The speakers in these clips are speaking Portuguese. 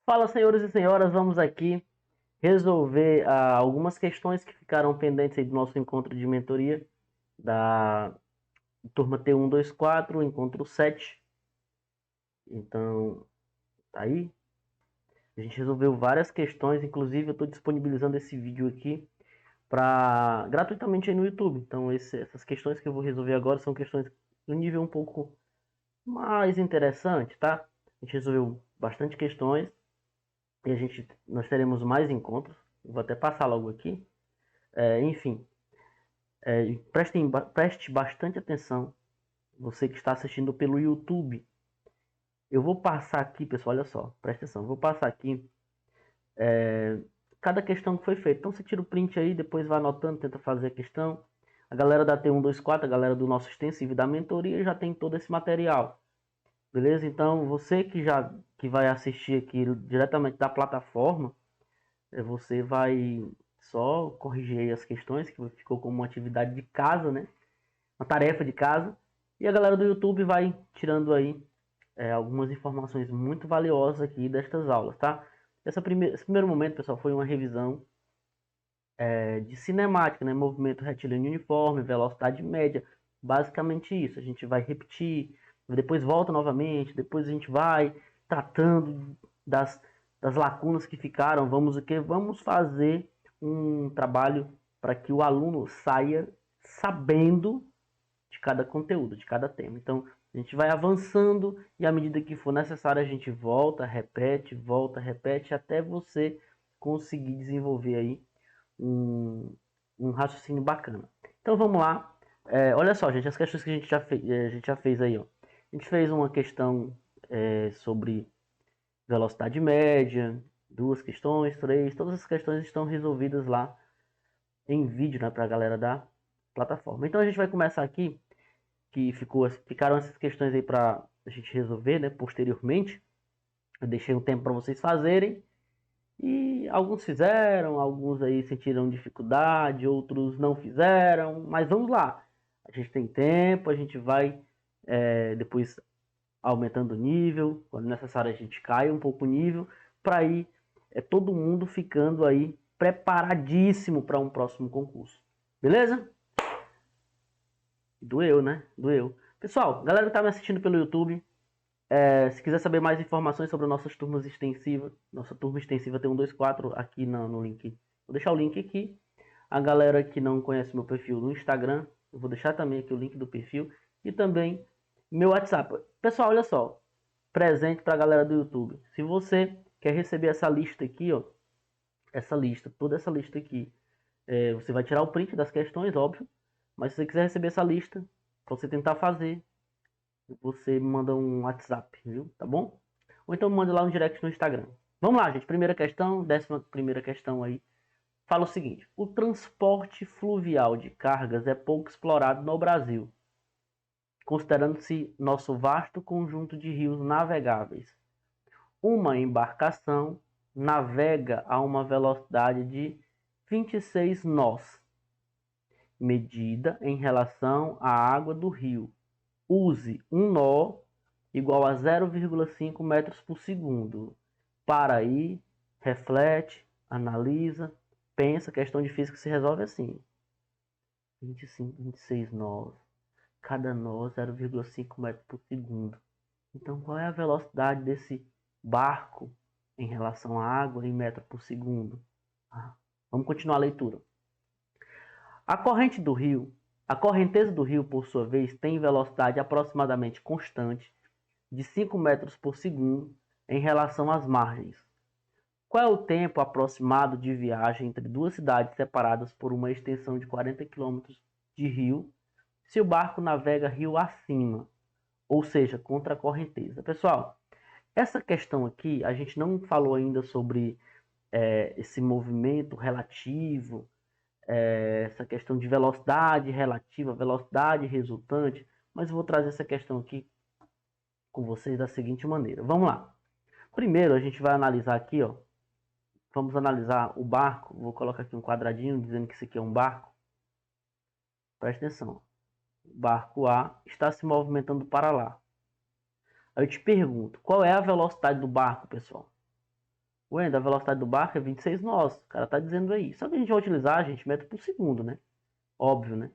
Fala, senhores e senhoras, vamos aqui resolver algumas questões que ficaram pendentes aí do nosso encontro de mentoria da turma T124, encontro 7. Então, tá aí. A gente resolveu várias questões, inclusive eu estou disponibilizando esse vídeo aqui gratuitamente aí no YouTube. Então, essas questões que eu vou resolver agora são questões do nível um pouco mais interessante, tá? A gente resolveu bastante questões e nós teremos mais encontros. Vou até passar logo aqui. Enfim, preste bastante atenção, você que está assistindo pelo YouTube. Eu vou passar aqui, pessoal, olha só, presta atenção, eu vou passar aqui cada questão que foi feita. Então você tira o print aí, depois vai anotando, tenta fazer a questão. A galera da T124, a galera do nosso extensivo e da mentoria já tem todo esse material. Beleza? Então você que vai assistir aqui diretamente da plataforma, você vai só corrigir aí as questões que ficou como uma atividade de casa, né? Uma tarefa de casa. E a galera do YouTube vai tirando aí algumas informações muito valiosas aqui destas aulas, tá? Esse primeiro momento, pessoal, foi uma revisão de cinemática, né? Movimento retilíneo uniforme, velocidade média, basicamente isso. A gente vai repetir, depois volta novamente, depois a gente vai tratando das lacunas que ficaram. Vamos fazer um trabalho para que o aluno saia sabendo de cada conteúdo, de cada tema. Então, a gente vai avançando e à medida que for necessário a gente volta, repete até você conseguir desenvolver aí um raciocínio bacana. Então vamos lá. Olha só, gente, as questões que a gente já fez aí, ó. A gente fez uma questão sobre velocidade média, duas questões, três, todas as questões estão resolvidas lá em vídeo, né, para a galera da plataforma. Então a gente vai começar aqui que ficaram essas questões aí para a gente resolver, né, posteriormente. Eu deixei um tempo para vocês fazerem e alguns fizeram, alguns aí sentiram dificuldade, outros não fizeram, mas vamos lá. A gente tem tempo, a gente vai depois aumentando o nível, quando necessário a gente cai um pouco o nível, para ir todo mundo ficando aí preparadíssimo para um próximo concurso. Beleza? Doeu, né? Doeu. Pessoal, galera que tá me assistindo pelo YouTube, se quiser saber mais informações sobre nossas turmas extensivas, nossa turma extensiva tem 124 aqui no link. Vou deixar o link aqui. A galera que não conhece meu perfil no Instagram, eu vou deixar também aqui o link do perfil. E também meu WhatsApp. Pessoal, olha só. Presente para a galera do YouTube. Se você quer receber essa lista aqui, ó, essa lista, toda essa lista aqui, você vai tirar o print das questões, óbvio. Mas se você quiser receber essa lista, para você tentar fazer, você me manda um WhatsApp, viu? Tá bom? Ou então manda lá um direct no Instagram. Vamos lá, gente. Primeira questão, 11ª questão aí. Fala o seguinte: o transporte fluvial de cargas é pouco explorado no Brasil, considerando-se nosso vasto conjunto de rios navegáveis. Uma embarcação navega a uma velocidade de 26 nós, medida em relação à água do rio. Use um nó igual a 0,5 metros por segundo. Para aí, reflete, analisa, pensa. Questão de física se resolve assim: 25, 26 nós. Cada nó 0,5 metros por segundo. Então, qual é a velocidade desse barco em relação à água em metros por segundo? Vamos continuar a leitura. A corrente do rio, a correnteza do rio, por sua vez, tem velocidade aproximadamente constante de 5 metros por segundo em relação às margens. Qual é o tempo aproximado de viagem entre duas cidades separadas por uma extensão de 40 quilômetros de rio, se o barco navega rio acima, ou seja, contra a correnteza? Pessoal, essa questão aqui, a gente não falou ainda sobre esse movimento relativo, essa questão de velocidade relativa, velocidade resultante, mas eu vou trazer essa questão aqui com vocês da seguinte maneira. Vamos lá. Primeiro a gente vai analisar aqui, ó. Vamos analisar o barco. Vou colocar aqui um quadradinho dizendo que isso aqui é um barco. Presta atenção. O barco A está se movimentando para lá. Aí eu te pergunto, qual é a velocidade do barco, pessoal? Wendel, a velocidade do barco é 26 nós. O cara tá dizendo aí. Só que a gente vai utilizar, gente, metro por segundo, né? Óbvio, né?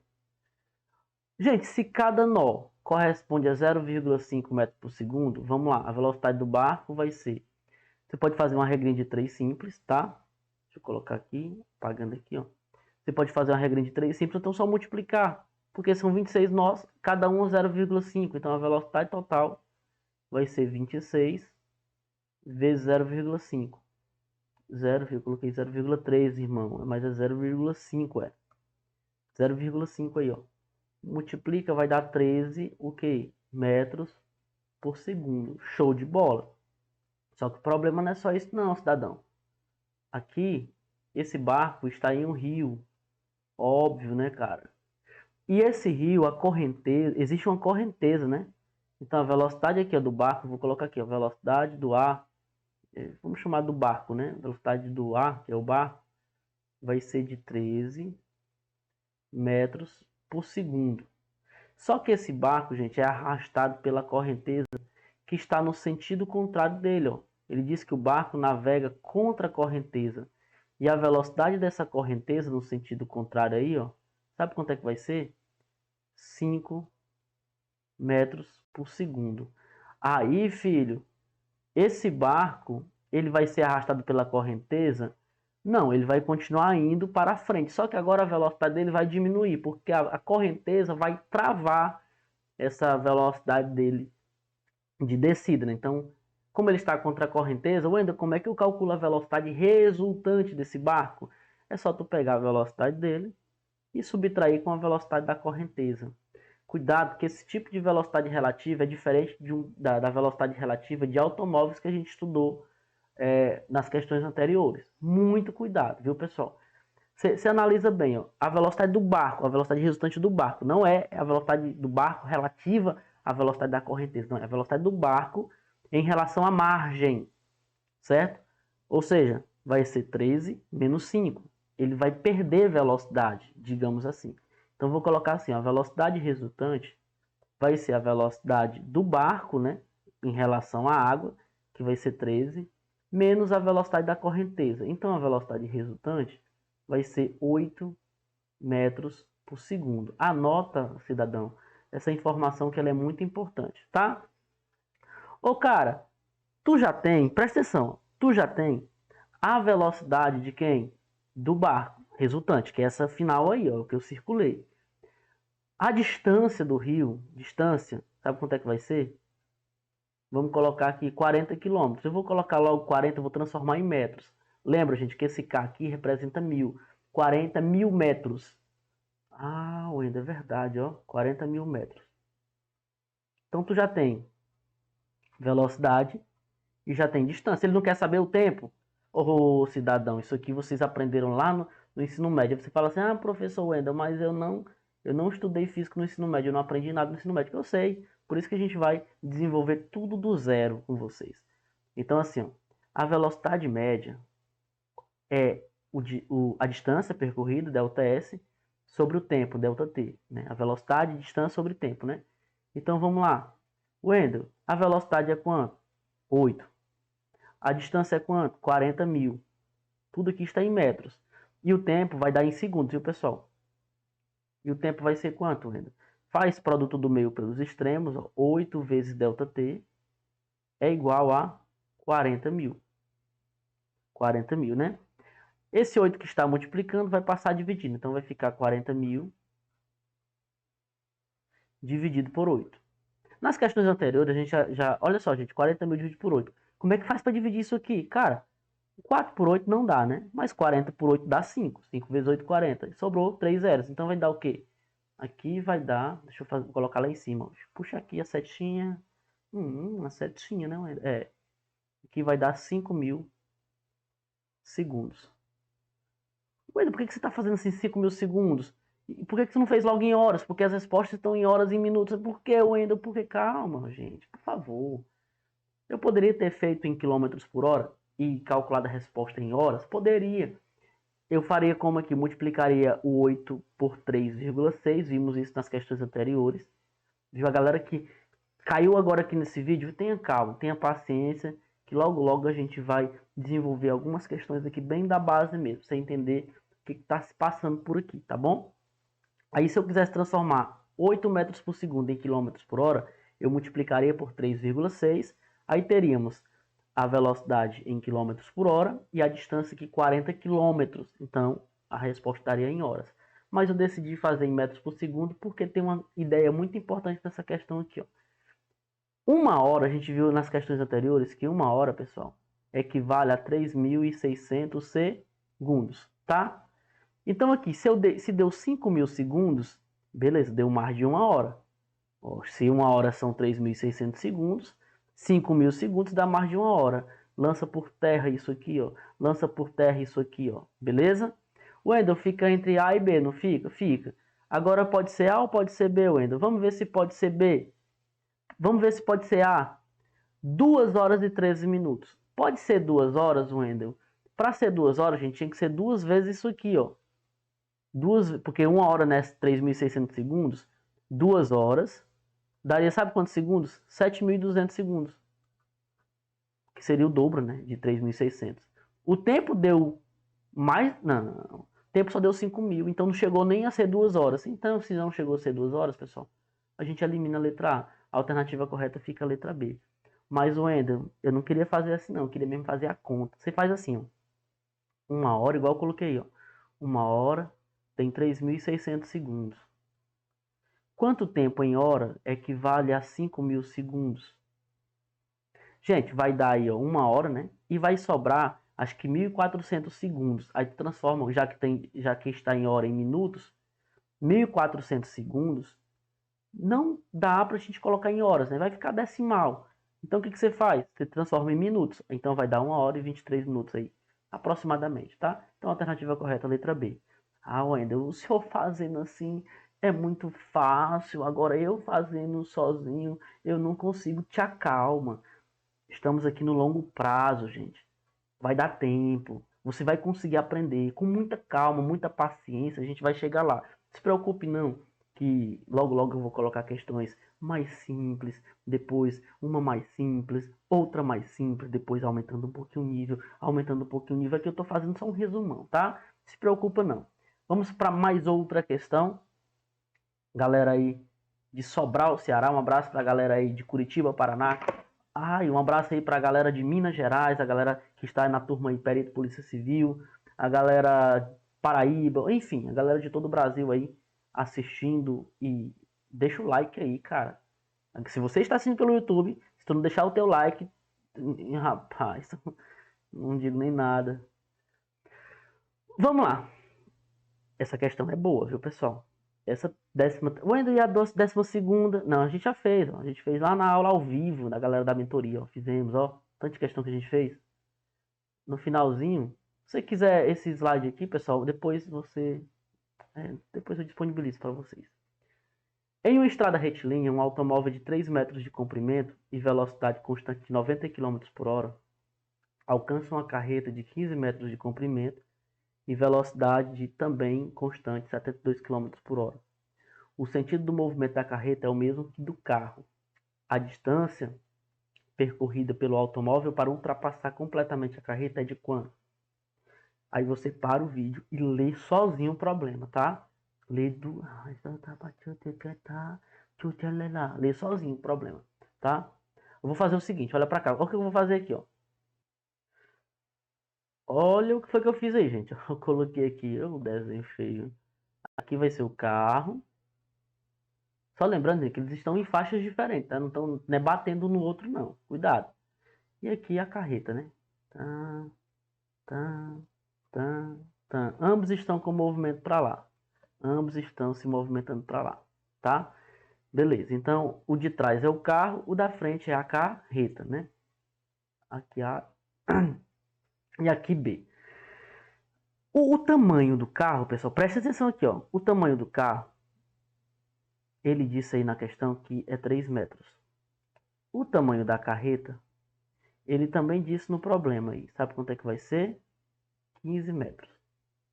Gente, se cada nó corresponde a 0,5 metros por segundo, vamos lá, a velocidade do barco vai ser... Você pode fazer uma regrinha de 3 simples, tá? Deixa eu colocar aqui, apagando aqui, ó. Você pode fazer uma regrinha de 3 simples, então só multiplicar. Porque são 26 nós, cada um 0,5. Então a velocidade total vai ser 26 vezes 0,5. 0, coloquei 0,3, irmão. Mas é 0,5, é. 0,5 aí, ó. Multiplica, vai dar 13, o que? Metros por segundo. Show de bola. Só que o problema não é só isso não, cidadão. Aqui, esse barco está em um rio. Óbvio, né, cara? E esse rio, a correnteza, existe uma correnteza, né? Então a velocidade aqui ó, do barco, vou colocar aqui, a velocidade do ar, vamos chamar do barco, né? A velocidade do ar, que é o barco, vai ser de 13 metros por segundo. Só que esse barco, gente, é arrastado pela correnteza que está no sentido contrário dele, ó. Ele diz que o barco navega contra a correnteza. E a velocidade dessa correnteza no sentido contrário aí, ó, sabe quanto é que vai ser? 5 metros por segundo. Aí, filho, esse barco, ele vai ser arrastado pela correnteza? Não, ele vai continuar indo para frente. Só que agora a velocidade dele vai diminuir, porque a correnteza vai travar essa velocidade dele de descida, né? Então, como ele está contra a correnteza, Wendel, como é que eu calculo a velocidade resultante desse barco? É só tu pegar a velocidade dele e subtrair com a velocidade da correnteza. Cuidado, que esse tipo de velocidade relativa é diferente da velocidade relativa de automóveis que a gente estudou nas questões anteriores. Muito cuidado, viu, pessoal? Você analisa bem, ó, a velocidade do barco, a velocidade resultante do barco, não é a velocidade do barco relativa à velocidade da correnteza, não, é a velocidade do barco em relação à margem, certo? Ou seja, vai ser 13 menos 5. Ele vai perder velocidade, digamos assim. Então, vou colocar assim, a velocidade resultante vai ser a velocidade do barco, né, em relação à água, que vai ser 13, menos a velocidade da correnteza. Então, a velocidade resultante vai ser 8 metros por segundo. Anota, cidadão, essa informação que ela é muito importante, tá? Ô, cara, tu já tem, presta atenção, tu já tem a velocidade de quem? Do barco resultante, que é essa final aí, ó, que eu circulei. A distância do rio, distância, sabe quanto é que vai ser? Vamos colocar aqui 40 quilômetros. Eu vou colocar logo 40, vou transformar em metros. Lembra, gente, que esse K aqui representa 1000. 40 mil metros. Ah, Wendel, é verdade, ó. 40 mil metros. Então, tu já tem velocidade e já tem distância. Ele não quer saber o tempo? Ô, cidadão, isso aqui vocês aprenderam lá no ensino médio. Você fala assim, ah, professor Wendel, mas eu não estudei física no ensino médio, eu não aprendi nada no ensino médio. Eu sei, por isso que a gente vai desenvolver tudo do zero com vocês. Então, assim, ó, a velocidade média é a distância percorrida, ΔS, sobre o tempo, ΔT. Né? A velocidade, distância sobre o tempo, né? Então, vamos lá. Wendel, a velocidade é quanto? 8. A distância é quanto? 40 mil. Tudo aqui está em metros. E o tempo vai dar em segundos, viu, pessoal? E o tempo vai ser quanto, Wendel? Faz produto do meio pelos extremos, ó, 8 vezes ΔT é igual a 40 mil. 40 mil, né? Esse 8 que está multiplicando vai passar dividindo. Então, vai ficar 40 mil dividido por 8. Nas questões anteriores, a gente já olha só, gente, 40 mil dividido por 8. Como é que faz para dividir isso aqui? Cara, 4 por 8 não dá, né? Mas 40 por 8 dá 5. 5 vezes 8, 40. Sobrou 3 zeros. Então, vai dar o quê? Aqui vai dar... Deixa eu colocar lá em cima. Puxa aqui a setinha. Uma setinha, né? Aqui vai dar 5 mil segundos. Por que você está fazendo assim 5 mil segundos? E por que você não fez logo em horas? Porque as respostas estão em horas e minutos. Por que, Wendel? Porque calma, gente, por favor. Eu poderia ter feito em quilômetros por hora e calculado a resposta em horas? Poderia. Eu faria como aqui? Multiplicaria o 8 por 3,6. Vimos isso nas questões anteriores. Viu a galera que caiu agora aqui nesse vídeo? Tenha calma, tenha paciência, que logo logo a gente vai desenvolver algumas questões aqui bem da base mesmo, pra você entender o que está se passando por aqui, tá bom? Aí se eu quisesse transformar 8 metros por segundo em quilômetros por hora, eu multiplicaria por 3,6, aí teríamos a velocidade em quilômetros por hora e a distância aqui 40 quilômetros, então a resposta estaria em horas. Mas eu decidi fazer em metros por segundo porque tem uma ideia muito importante nessa questão aqui, ó. Uma hora, a gente viu nas questões anteriores que uma hora, pessoal, equivale a 3.600 segundos, tá? Então aqui, se deu 5.000 segundos, beleza, deu mais de uma hora. Ó, se uma hora são 3.600 segundos, 5.000 segundos dá mais de uma hora. Lança por terra isso aqui, ó. Lança por terra isso aqui, ó. Beleza? Wendel, fica entre A e B, não fica? Fica. Agora pode ser A ou pode ser B, Wendel? Vamos ver se pode ser B. Vamos ver se pode ser A. 2 horas e 13 minutos. Pode ser 2 horas, Wendel? Para ser 2 horas, gente, tinha que ser 2 vezes isso aqui, ó. Porque uma hora, né, 3.600 segundos. 2 horas. Daria, sabe quantos segundos? 7.200 segundos. Que seria o dobro, né, de 3.600. O tempo deu mais... Não. O tempo só deu 5.000. Então não chegou nem a ser 2 horas. Então, se não chegou a ser 2 horas, pessoal, a gente elimina a letra A. A alternativa correta fica a letra B. Mas, Wendel, eu não queria fazer assim, não. Eu queria mesmo fazer a conta. Você faz assim, ó. Uma hora, igual eu coloquei, ó. Uma hora tem 3.600 segundos. Quanto tempo em hora equivale a 5.000 segundos? Gente, vai dar aí, ó, uma hora, né? E vai sobrar, acho que 1.400 segundos. Aí transforma, já que está em hora em minutos, 1.400 segundos não dá para a gente colocar em horas, né? Vai ficar decimal. Então o que você faz? Você transforma em minutos. Então vai dar 1 hora e 23 minutos aí, aproximadamente, tá? Então a alternativa correta é a letra B. Ah, Wendel, o senhor fazendo assim é muito fácil. Agora eu fazendo sozinho, eu não consigo. Te acalma. Estamos aqui no longo prazo, gente. Vai dar tempo. Você vai conseguir aprender com muita calma, muita paciência. A gente vai chegar lá. Não se preocupe não, que logo logo eu vou colocar questões mais simples, depois uma mais simples, outra mais simples, depois aumentando um pouquinho o nível, aumentando um pouquinho o nível. Aqui eu estou fazendo só um resumão, tá? Não se preocupa não. Vamos para mais outra questão. Galera aí de Sobral, Ceará, um abraço para a galera aí de Curitiba, Paraná. E um abraço aí para a galera de Minas Gerais, a galera que está na turma aí, Perito Polícia Civil, a galera Paraíba, enfim, a galera de todo o Brasil aí assistindo e deixa o like aí, cara. Se você está assistindo pelo YouTube, se tu não deixar o teu like, rapaz, não digo nem nada. Vamos lá. Essa questão é boa, viu, pessoal? Essa décima... Wendel, e a 12ª? Não, a gente já fez, ó. A gente fez lá na aula ao vivo, da galera da mentoria, ó. Fizemos, ó. Tanta questão que a gente fez. No finalzinho, se você quiser esse slide aqui, pessoal, depois depois eu disponibilizo para vocês. Em uma estrada retilínea, um automóvel de 3 metros de comprimento e velocidade constante de 90 km por hora alcança uma carreta de 15 metros de comprimento e velocidade também constante, 72 km por hora. O sentido do movimento da carreta é o mesmo que do carro. A distância percorrida pelo automóvel para ultrapassar completamente a carreta é de quanto? Aí você para o vídeo e lê sozinho o problema, tá? Lê lê sozinho o problema, tá? Eu vou fazer o seguinte, olha para cá. Olha o que eu vou fazer aqui, ó. Olha o que foi que eu fiz aí, gente. Eu coloquei aqui o desenho feio. Aqui vai ser o carro. Só lembrando que eles estão em faixas diferentes, tá? Não estão batendo no outro, não. Cuidado. E aqui a carreta, né? Tá, tá, tá, tá. Ambos estão com o movimento para lá. Ambos estão se movimentando para lá, tá? Beleza. Então, o de trás é o carro, o da frente é a carreta, né? Aqui A e aqui B. O tamanho do carro, pessoal, presta atenção aqui, ó. O tamanho do carro, ele disse aí na questão que é 3 metros. O tamanho da carreta, ele também disse no problema aí. Sabe quanto é que vai ser? 15 metros.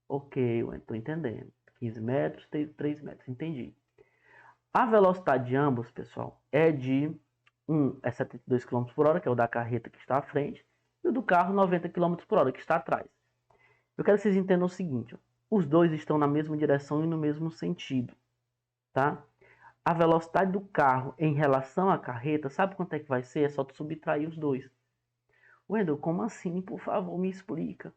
Ok, eu estou entendendo. 15 metros, 3 metros, entendi. A velocidade de ambos, pessoal, é de 72 km por hora, que é o da carreta que está à frente, e o do carro 90 km por hora, que está atrás. Eu quero que vocês entendam o seguinte, ó. Os dois estão na mesma direção e no mesmo sentido, tá? A velocidade do carro em relação à carreta, sabe quanto é que vai ser? É só tu subtrair os dois. Wendel, como assim? Por favor, me explica.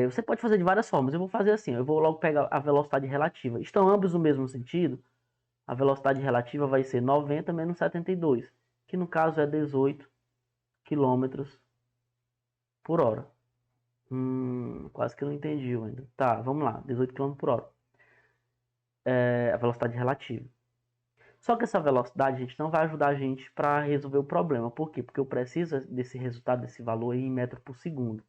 Você pode fazer de várias formas. Eu vou fazer assim, eu vou logo pegar a velocidade relativa. Estão ambos no mesmo sentido? A velocidade relativa vai ser 90 menos 72, que no caso é 18 km por hora. Quase que eu não entendi ainda. Tá, vamos lá, 18 km por hora. É a velocidade relativa. Só que essa velocidade, gente, não vai ajudar a gente para resolver o problema. Por quê? Porque eu preciso desse resultado, desse valor aí em metro por segundo.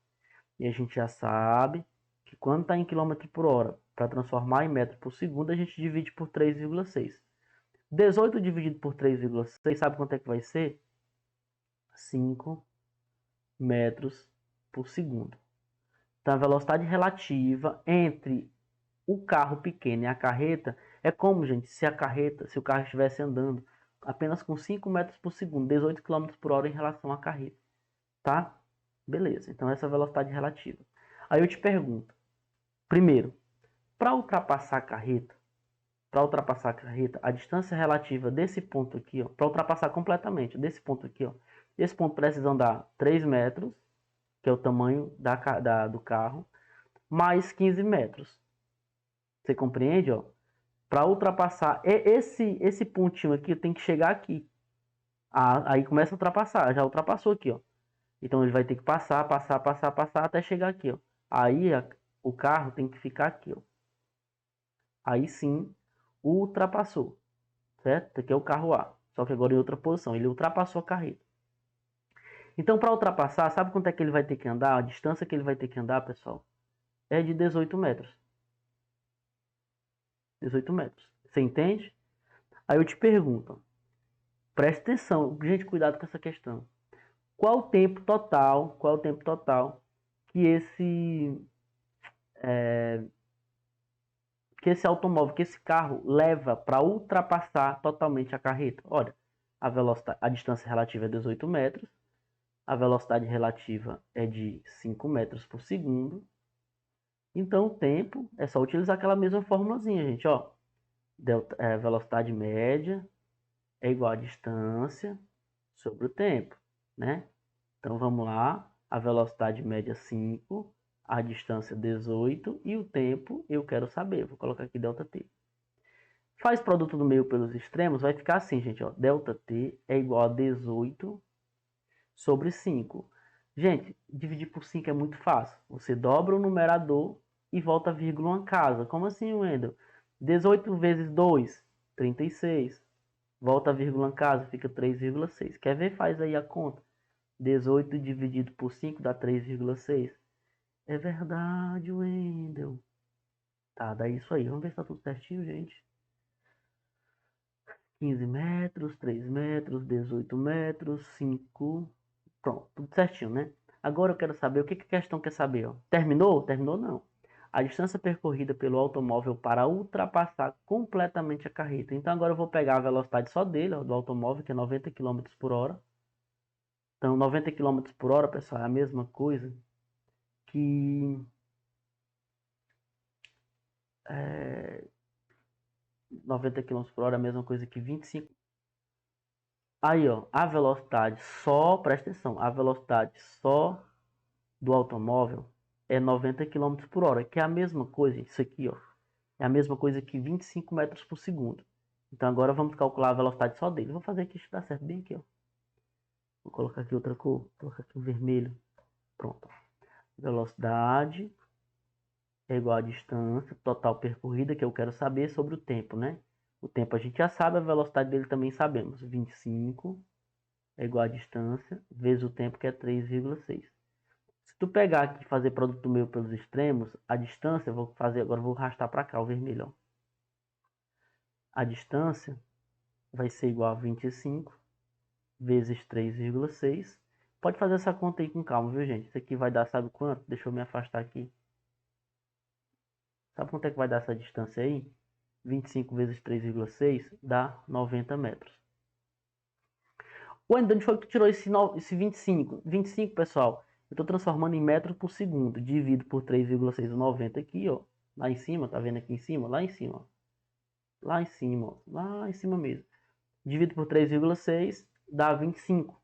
E a gente já sabe que quando está em quilômetro por hora, para transformar em metro por segundo, a gente divide por 3,6. 18 dividido por 3,6, sabe quanto é que vai ser? 5 metros por segundo. Então, a velocidade relativa entre o carro pequeno e a carreta é como, gente, se o carro estivesse andando apenas com 5 metros por segundo, 18 km por hora em relação à carreta, tá? Beleza, então essa é a velocidade relativa. Aí eu te pergunto, primeiro, para ultrapassar a carreta, a distância relativa desse ponto aqui, ó, para ultrapassar completamente, desse ponto aqui, ó, esse ponto precisa andar 3 metros, que é o tamanho do carro, mais 15 metros. Você compreende, ó? Para ultrapassar esse pontinho aqui, tem que chegar aqui. Aí começa a ultrapassar, já ultrapassou aqui, ó. Então ele vai ter que passar até chegar aqui, ó. Aí o carro tem que ficar aqui, ó. Aí sim, ultrapassou, certo? Aqui é o carro A, só que agora em outra posição. Ele ultrapassou a carreta. Então, para ultrapassar, sabe quanto é que ele vai ter que andar? A distância que ele vai ter que andar, pessoal, é de 18 metros. 18 metros. Você entende? Aí eu te pergunto, presta atenção, gente, cuidado com essa questão. Qual o tempo total que esse automóvel, que esse carro leva para ultrapassar totalmente a carreta? Olha, a distância relativa é 18 metros, a velocidade relativa é de 5 metros por segundo. Então, o tempo é só utilizar aquela mesma formulazinha, gente, ó. Velocidade média é igual a distância sobre o tempo, né? Então, vamos lá. A velocidade média 5, a distância 18 e o tempo eu quero saber. Vou colocar aqui ΔT. Faz produto do meio pelos extremos, vai ficar assim, gente, ó. ΔT é igual a 18 sobre 5. Gente, dividir por 5 é muito fácil. Você dobra o numerador e volta a vírgula uma casa. Como assim, Wendel? 18 vezes 2, 36. Volta a vírgula uma casa, fica 3,6. Quer ver? Faz aí a conta. 18 dividido por 5 dá 3,6. É verdade, Wendel. Tá, dá isso aí. Vamos ver se tá tudo certinho, gente. 15 metros, 3 metros, 18 metros, 5. Pronto, tudo certinho, né? Agora eu quero saber o que a questão quer saber. Ó. Terminou? Terminou não. A distância percorrida pelo automóvel para ultrapassar completamente a carreta. Então agora eu vou pegar a velocidade só dele, ó, do automóvel, que é 90 km por hora. Então 90 km por hora, pessoal, é a mesma coisa que 90 km por hora é a mesma coisa que 25. Aí, ó, a velocidade só, presta atenção, a velocidade só do automóvel é 90 km por hora, que é a mesma coisa, isso aqui, ó, é a mesma coisa que 25 metros por segundo. Então agora vamos calcular a velocidade só dele. Vou fazer aqui, isso dá certo bem aqui, ó. Vou colocar aqui outra cor, vou colocar aqui o vermelho. Pronto. Velocidade é igual a distância total percorrida, que eu quero saber sobre o tempo, né? O tempo a gente já sabe, a velocidade dele também sabemos. 25 é igual a distância vezes o tempo, que é 3,6. Se tu pegar aqui e fazer produto do meio pelos extremos, a distância, vou fazer agora, vou arrastar para cá o vermelho. Ó. A distância vai ser igual a 25 vezes 3,6. Pode fazer essa conta aí com calma, viu, gente? Isso aqui vai dar, sabe quanto? Deixa eu me afastar aqui. Sabe quanto é que vai dar essa distância aí? 25 vezes 3,6 dá 90 metros. Ué, de onde foi que tu tirou esse 25? 25, pessoal, eu estou transformando em metros por segundo. Divido por 3,690 aqui, ó. Lá em cima, tá vendo aqui em cima? Lá em cima, ó. Lá em cima, ó. Lá em cima mesmo. Divido por 3,6 dá 25.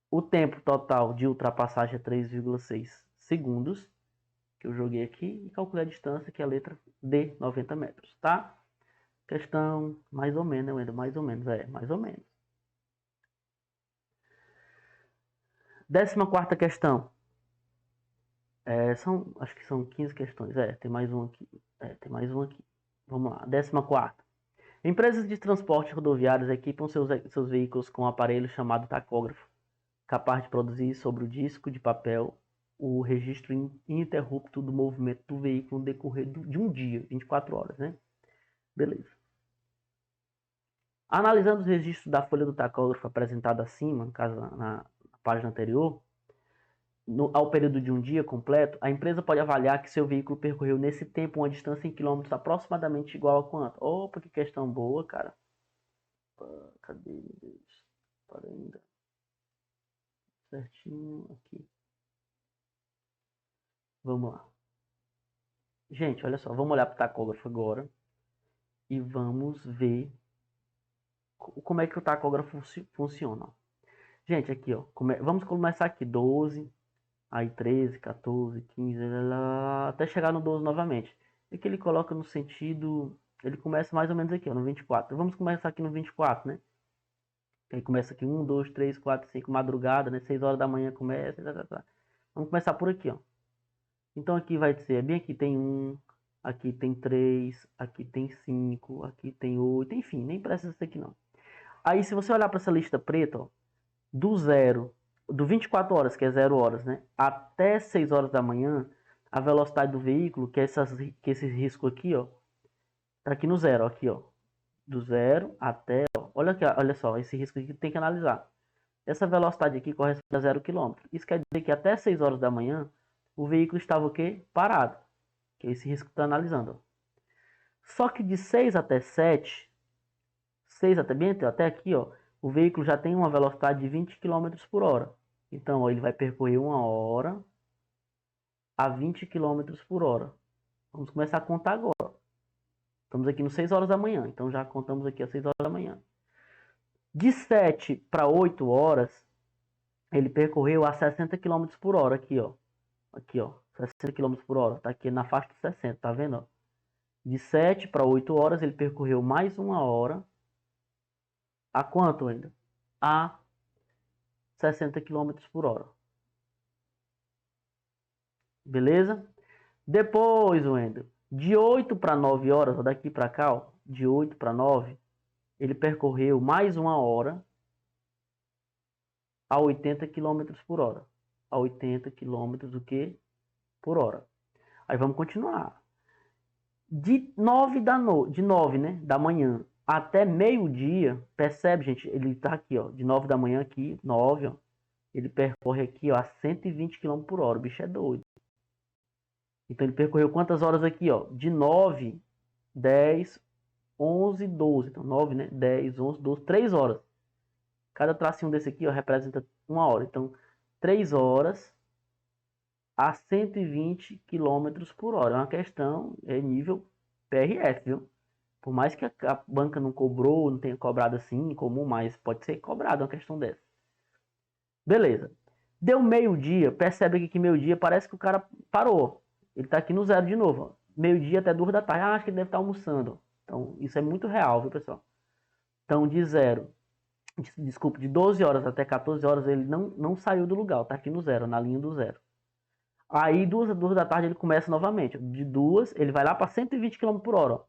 O tempo total de ultrapassagem é 3,6 segundos, que eu joguei aqui, e calculei a distância, que é a letra D, 90 metros, tá? Questão mais ou menos, Wendel, mais ou menos, mais ou menos. 14ª questão. Acho que são 15 questões. Tem mais um aqui. Tem mais um aqui. Vamos lá. 14ª. Empresas de transporte rodoviários equipam seus veículos com um aparelho chamado tacógrafo, capaz de produzir sobre o disco de papel o registro ininterrupto do movimento do veículo no decorrer de um dia, 24 horas, né? Beleza. Analisando os registros da folha do tacógrafo apresentado acima, no caso na página anterior, ao período de um dia completo, a empresa pode avaliar que seu veículo percorreu nesse tempo uma distância em quilômetros aproximadamente igual a quanto? Opa, que questão boa, cara. Cadê, meu Deus? Para ainda. Certinho aqui. Vamos lá. Gente, olha só, vamos olhar para o tacógrafo agora e vamos ver como é que o tacógrafo funciona. Gente, aqui, ó, vamos começar aqui, 12, aí 13, 14, 15, até chegar no 12 novamente. E que ele coloca no sentido, ele começa mais ou menos aqui, ó, no 24. Vamos começar aqui no 24, né? Aí começa aqui 1, 2, 3, 4, 5, madrugada, né? 6 horas da manhã começa, Vamos começar por aqui, ó. Então aqui vai ser, bem aqui tem 1, aqui tem 3, aqui tem 5, aqui tem 8, enfim, nem precisa ser aqui não. Aí se você olhar para essa lista preta, ó, do 24 horas, que é 0 horas, né, até 6 horas da manhã, a velocidade do veículo, que esse risco aqui, ó, tá aqui no zero, aqui, ó, do zero até, ó, olha só, esse risco aqui tem que analisar. Essa velocidade aqui corresponde a 0 km. Isso quer dizer que até 6 horas da manhã, o veículo estava o quê? Parado. Que é esse risco que está analisando. Ó. Só que de 6 até 7, 6 até aqui, ó, o veículo já tem uma velocidade de 20 km por hora. Então, ó, ele vai percorrer 1 hora a 20 km por hora. Vamos começar a contar agora. Estamos aqui no 6 horas da manhã, então já contamos aqui às 6 horas da manhã. De 7 para 8 horas, ele percorreu a 60 km por hora aqui, ó. Aqui, ó, 60 km por hora. Tá aqui na faixa de 60, tá vendo? Ó? De 7 para 8 horas, ele percorreu mais 1 hora. A quanto ainda? A 60 km por hora. Beleza? Depois, Wendel, de 8 para 9 horas, ó, daqui para cá, ó, de 8 para 9, ele percorreu mais 1 hora a 80 km por hora. A 80 km do que? Por hora. Aí vamos continuar. De 9, né, da manhã até meio-dia, percebe, gente? Ele tá aqui, ó, de 9 da manhã aqui, 9, ó. Ele percorre aqui, ó, a 120 km por hora. O bicho é doido. Então ele percorreu quantas horas aqui, ó? De 9, 10, 11, 12. Então 9, né? 10, 11, 12, 3 horas. Cada tracinho desse aqui, ó, representa 1 hora. Então 3 horas a 120 km por hora. É uma questão, nível PRF, viu? Por mais que a banca não cobrou, não tenha cobrado assim, comum, mas pode ser cobrado uma questão dessa. Beleza. Deu meio-dia, percebe aqui que meio-dia parece que o cara parou. Ele tá aqui no zero de novo. Meio-dia até 2 da tarde. Acho que ele deve estar almoçando. Então, isso é muito real, viu, pessoal? Então, de 12 horas até 14 horas, ele não saiu do lugar. Tá aqui no zero, na linha do zero. Aí, 2 da tarde, ele começa novamente. De 2, ele vai lá para 120 km por hora. Ó.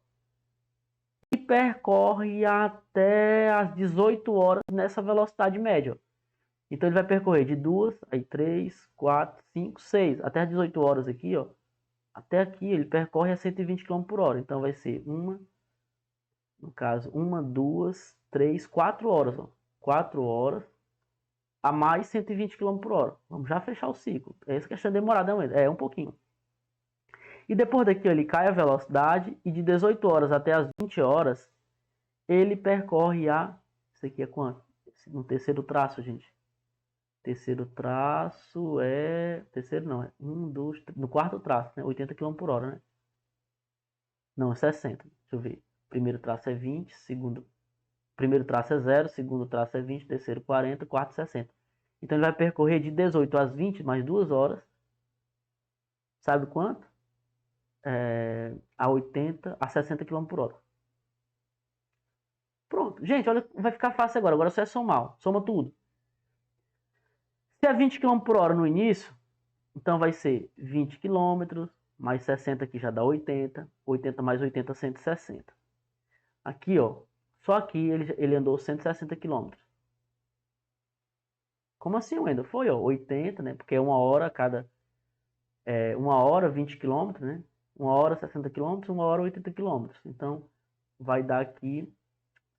E percorre até as 18 horas nessa velocidade média. Então ele vai percorrer de 2, aí 3, 4, 5, 6, até as 18 horas aqui, ó. Até aqui ele percorre a 120 km por hora. Então vai ser no caso, 2, 3, 4 horas, ó. 4 horas a mais 120 km por hora. Vamos já fechar o ciclo. Essa questão é demorada mesmo, um pouquinho. E depois daqui ele cai a velocidade e de 18 horas até as 20 horas ele percorre a... Isso aqui é quanto? No terceiro traço, gente. Terceiro traço é... Terceiro não, é 1, 2, 3... No quarto traço, né? 80 km por hora, né? Não, é 60. Deixa eu ver. Primeiro traço é 20, segundo... Primeiro traço é 0, segundo traço é 20, terceiro 40, quarto 60. Então ele vai percorrer de 18 às 20, mais 2 horas. Sabe quanto? A 80, a 60 km por hora. Pronto. Gente, olha, vai ficar fácil agora. Agora só é somar. Soma tudo. Se é 20 km por hora no início, então vai ser 20 km, mais 60 aqui já dá 80. 80 mais 80, 160. Aqui, ó. Só aqui ele andou 160 km. Como assim, Wendel? Foi, ó, 80, né? Porque é uma hora cada... uma hora 20 km, né? Uma hora 60 km, uma hora 80 km. Então, vai dar aqui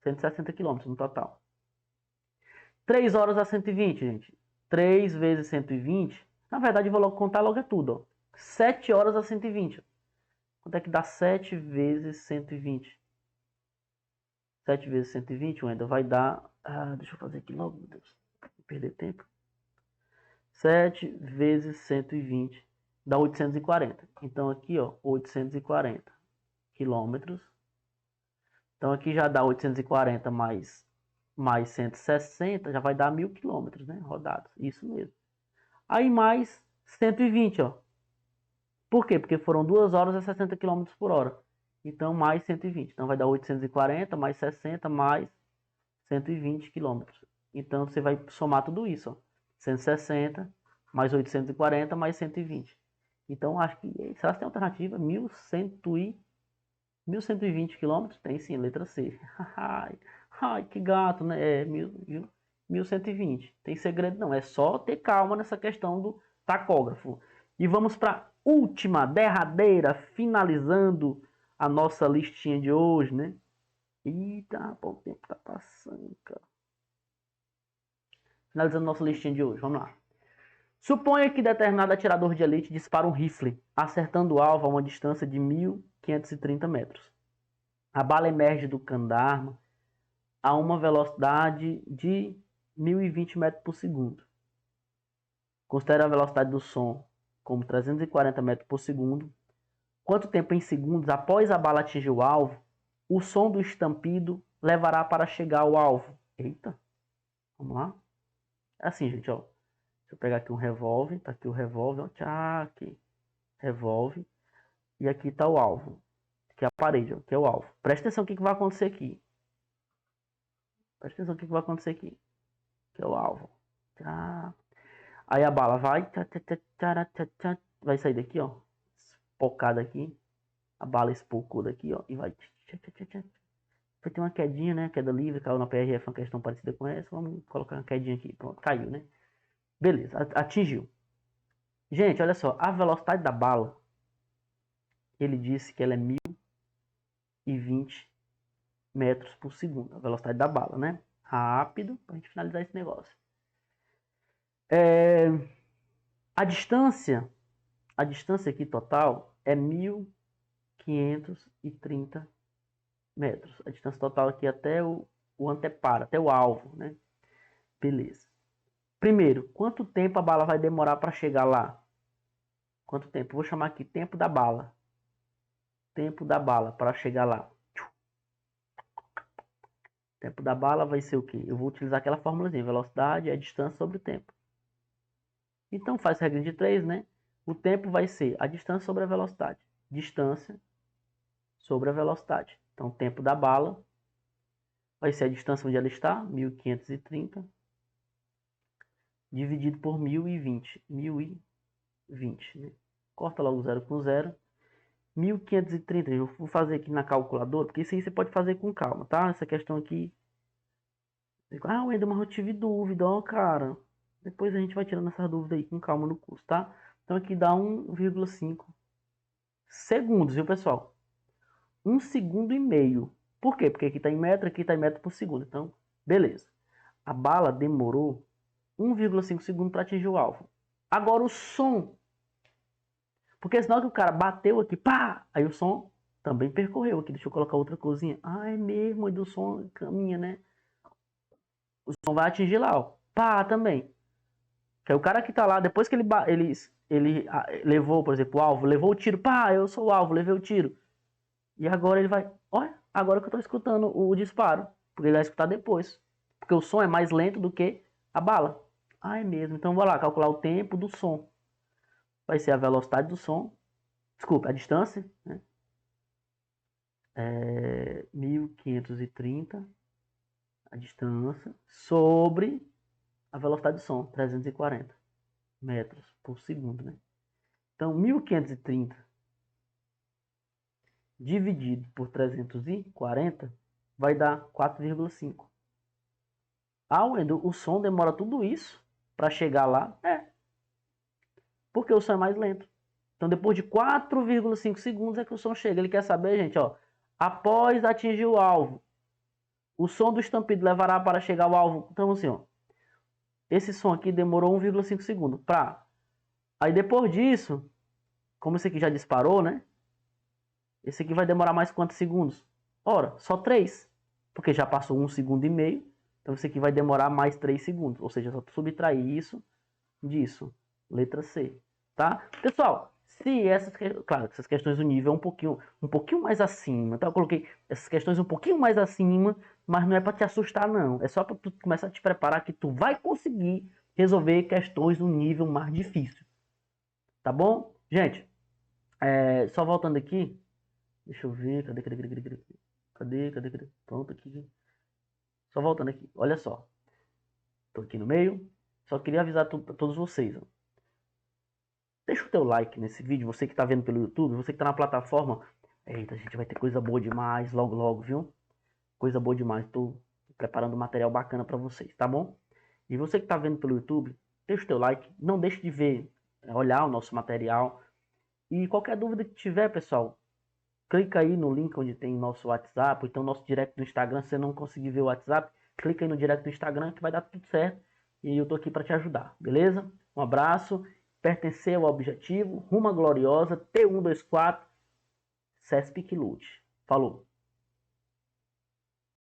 160 km no total. 3 horas a 120, gente. 3 vezes 120. Na verdade, eu vou logo contar logo é tudo, ó. 7 horas a 120. Quanto é que dá 7 vezes 120? 7 vezes 120, Wendel, vai dar... deixa eu fazer aqui logo, meu Deus. Não perder tempo. 7 vezes 120 dá 840. Então aqui, ó, 840 quilômetros. Então aqui já dá 840 mais 160, já vai dar 1000 quilômetros, né? Rodados. Isso mesmo. Aí mais 120, ó. Por quê? Porque foram 2 horas a 60 km por hora. Então mais 120. Então vai dar 840 mais 60 mais 120 quilômetros. Então você vai somar tudo isso, ó. 160 mais 840 mais 120. Então acho que... Será que tem alternativa? 1120 quilômetros? Tem sim, letra C. Ai, que gato, né? 1120. Tem segredo não, é só ter calma nessa questão do tacógrafo. E vamos para a última, derradeira, finalizando a nossa listinha de hoje, né? Eita, o tempo tá passando, cara. Finalizando nossa listinha de hoje, vamos lá. Suponha que determinado atirador de elite dispara um rifle, acertando o alvo a uma distância de 1530 metros. A bala emerge do cano da arma a uma velocidade de 1020 metros por segundo. Considere a velocidade do som como 340 metros por segundo. Quanto tempo em segundos após a bala atingir o alvo, o som do estampido levará para chegar ao alvo? Eita, vamos lá. É assim, gente, ó. Deixa eu pegar aqui um revólver. Tá aqui o revólver, ó. Tchá, aqui. Revólver. E aqui tá o alvo. Aqui é a parede, ó. Aqui é o alvo. Presta atenção o que vai acontecer aqui. Presta atenção o que vai acontecer aqui. Aqui é o alvo. Tchá. Aí a bala vai. Vai sair daqui, ó. Espocada aqui. A bala espocou daqui, ó. E vai. Vai ter uma quedinha, né? Queda livre. Caiu na PRF, uma questão parecida com essa. Vamos colocar uma quedinha aqui. Pronto, caiu, né? Beleza, atingiu. Gente, olha só. A velocidade da bala, ele disse que ela é 1020 metros por segundo. A velocidade da bala, né? Rápido, pra gente finalizar esse negócio. A distância aqui total é 1530 metros. A distância total aqui até o anteparo, até o alvo, né? Beleza. Primeiro, quanto tempo a bala vai demorar para chegar lá? Quanto tempo? Vou chamar aqui tempo da bala. Tempo da bala para chegar lá. Tempo da bala vai ser o quê? Eu vou utilizar aquela formulazinha. Velocidade é a distância sobre o tempo. Então faz regra de 3, né? O tempo vai ser a distância sobre a velocidade. Distância sobre a velocidade. Então, o tempo da bala vai ser a distância onde ela está, 1530, dividido por 1020. 1020, né? Corta logo 0 com 0. 1530, eu vou fazer aqui na calculadora, porque isso aí você pode fazer com calma, tá? Essa questão aqui... Wendel, mas eu tive dúvida, ó, cara. Depois a gente vai tirando essas dúvidas aí com calma no curso, tá? Então aqui dá 1,5 segundos, viu, pessoal? 1 segundo e meio. Por quê? Porque aqui está em metro, aqui está em metro por segundo. Então, beleza. A bala demorou 1,5 segundos para atingir o alvo. Agora o som. Porque senão que o cara bateu aqui, pá! Aí o som também percorreu aqui. Deixa eu colocar outra coisinha. Ah, é mesmo, aí do som caminha, né? o som vai atingir lá, ó. Pá, também. Que é o cara que tá lá, depois que ele levou, por exemplo, o alvo, levou o tiro, pá, eu sou o alvo, levei o tiro. E agora ele vai, olha, agora que eu tô escutando o disparo, porque ele vai escutar depois. Porque o som é mais lento do que a bala. Ah, é mesmo. Então vou lá calcular o tempo do som. Vai ser a velocidade do som, desculpa, a distância, né? 1530 a distância sobre a velocidade do som, 340 metros por segundo, né? Então, 1530 dividido por 340 vai dar 4,5. Ah, Wendel, o som demora tudo isso para chegar lá? É, porque o som é mais lento. Então, depois de 4,5 segundos é que o som chega. Ele quer saber, gente, ó, após atingir o alvo, o som do estampido levará para chegar ao alvo. Então, assim, ó, esse som aqui demorou 1,5 segundos. Aí, depois disso, como esse aqui já disparou, né? Esse aqui vai demorar mais quantos segundos? Ora, só 3. Porque já passou 1,5 segundo. Então, esse aqui vai demorar mais 3 segundos. Ou seja, só subtrair isso disso. Letra C. Tá? Pessoal, se essas... Claro, essas questões do nível é um pouquinho mais acima. Então, eu coloquei essas questões um pouquinho mais acima, mas não é para te assustar, não. É só para tu começar a te preparar que tu vai conseguir resolver questões no nível mais difícil. Tá bom? Gente, só voltando aqui. Deixa eu ver. Cadê? Pronto aqui. Só voltando aqui. Olha só. Tô aqui no meio. Só queria avisar todos vocês. Ó. Deixa o teu like nesse vídeo. Você que tá vendo pelo YouTube. Você que tá na plataforma. Eita, a gente vai ter coisa boa demais logo logo, viu? Coisa boa demais. Tô preparando material bacana pra vocês, tá bom? E você que tá vendo pelo YouTube. Deixa o teu like. Não deixe de ver, olhar o nosso material. E qualquer dúvida que tiver, pessoal. Clica aí no link onde tem nosso WhatsApp, ou então nosso direct do Instagram. Se você não conseguir ver o WhatsApp, clica aí no direct do Instagram que vai dar tudo certo. E eu tô aqui para te ajudar, beleza? Um abraço, pertencer ao objetivo, rumo à gloriosa, T124, CESP que lute. Falou!